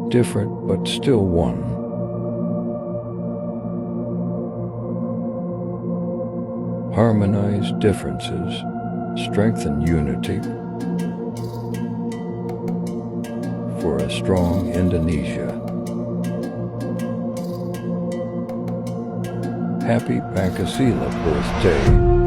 different but still one. Harmonize differences, strengthen unity for a strong Indonesia. Happy Pancasila birthday.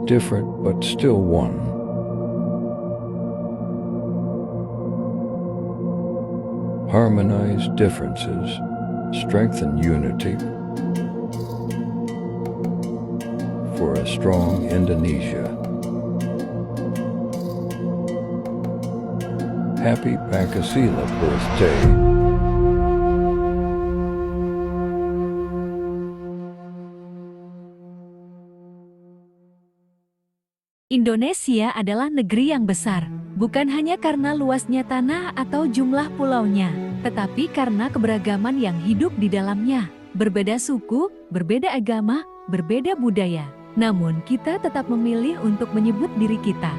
Different but still one. Harmonize differences, strengthen unity for a strong Indonesia. Happy Pancasila birthday. Indonesia adalah negeri yang besar, bukan hanya karena luasnya tanah atau jumlah pulaunya, tetapi karena keberagaman yang hidup di dalamnya. Berbeda suku, berbeda agama, berbeda budaya. Namun kita tetap memilih untuk menyebut diri kita.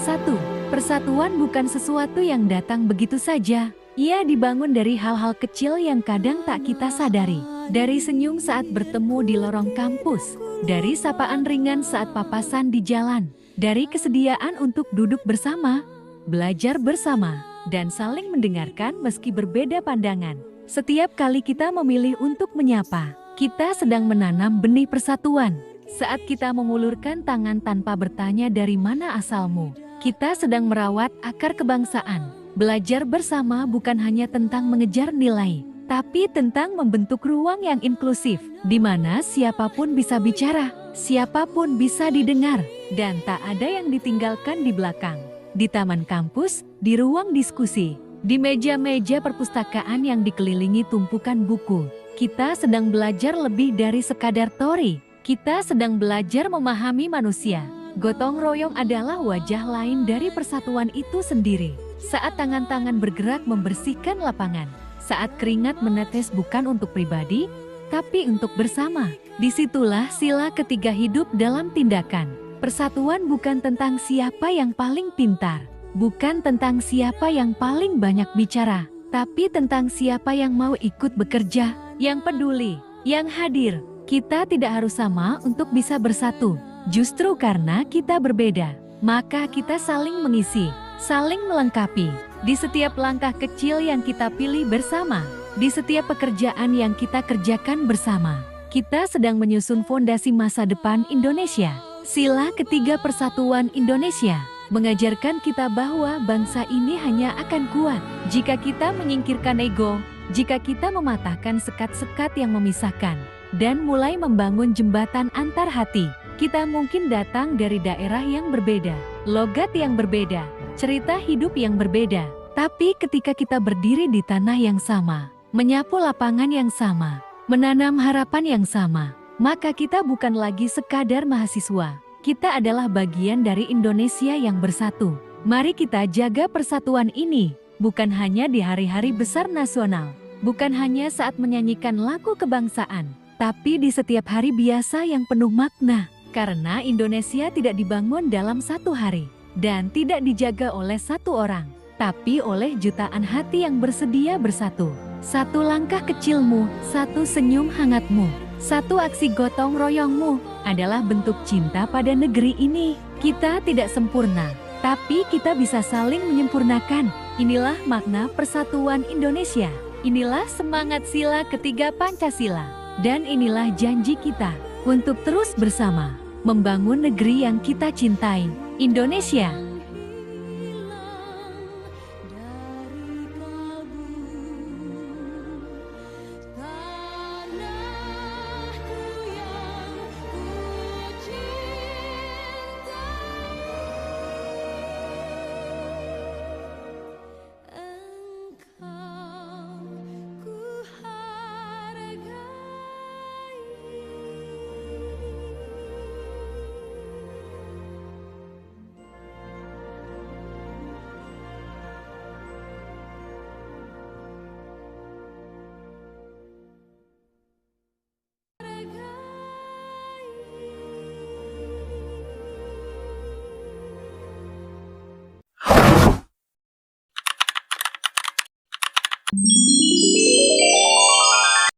1. Persatuan bukan sesuatu yang datang begitu saja. Ia dibangun dari hal-hal kecil yang kadang tak kita sadari. Dari senyum saat bertemu di lorong kampus, dari sapaan ringan saat papasan di jalan, dari kesediaan untuk duduk bersama, belajar bersama, dan saling mendengarkan meski berbeda pandangan. Setiap kali kita memilih untuk menyapa, kita sedang menanam benih persatuan. Saat kita mengulurkan tangan tanpa bertanya dari mana asalmu, kita sedang merawat akar kebangsaan. Belajar bersama bukan hanya tentang mengejar nilai, tapi tentang membentuk ruang yang inklusif, di mana siapapun bisa bicara, siapapun bisa didengar, dan tak ada yang ditinggalkan di belakang. Di taman kampus, di ruang diskusi, di meja-meja perpustakaan yang dikelilingi tumpukan buku, kita sedang belajar lebih dari sekadar teori. Kita sedang belajar memahami manusia. Gotong royong adalah wajah lain dari persatuan itu sendiri. Saat tangan-tangan bergerak membersihkan lapangan, saat keringat menetes bukan untuk pribadi, tapi untuk bersama. Disitulah sila ketiga hidup dalam tindakan. Persatuan bukan tentang siapa yang paling pintar, bukan tentang siapa yang paling banyak bicara, tapi tentang siapa yang mau ikut bekerja, yang peduli, yang hadir. Kita tidak harus sama untuk bisa bersatu. Justru karena kita berbeda, maka kita saling mengisi, saling melengkapi. Di setiap langkah kecil yang kita pilih bersama, di setiap pekerjaan yang kita kerjakan bersama, kita sedang menyusun fondasi masa depan Indonesia. Sila ketiga persatuan Indonesia mengajarkan kita bahwa bangsa ini hanya akan kuat jika kita menyingkirkan ego, jika kita mematahkan sekat-sekat yang memisahkan, dan mulai membangun jembatan antar hati. Kita mungkin datang dari daerah yang berbeda, logat yang berbeda, cerita hidup yang berbeda. Tapi ketika kita berdiri di tanah yang sama, menyapu lapangan yang sama, menanam harapan yang sama, maka kita bukan lagi sekadar mahasiswa. Kita adalah bagian dari Indonesia yang bersatu. Mari kita jaga persatuan ini, bukan hanya di hari-hari besar nasional, bukan hanya saat menyanyikan lagu kebangsaan, tapi di setiap hari biasa yang penuh makna. Karena Indonesia tidak dibangun dalam satu hari, dan tidak dijaga oleh satu orang, tapi oleh jutaan hati yang bersedia bersatu. Satu langkah kecilmu, satu senyum hangatmu, satu aksi gotong royongmu adalah bentuk cinta pada negeri ini. Kita tidak sempurna, tapi kita bisa saling menyempurnakan. Inilah makna persatuan Indonesia. Inilah semangat sila ketiga Pancasila. Dan inilah janji kita untuk terus bersama membangun negeri yang kita cintai, Indonesia.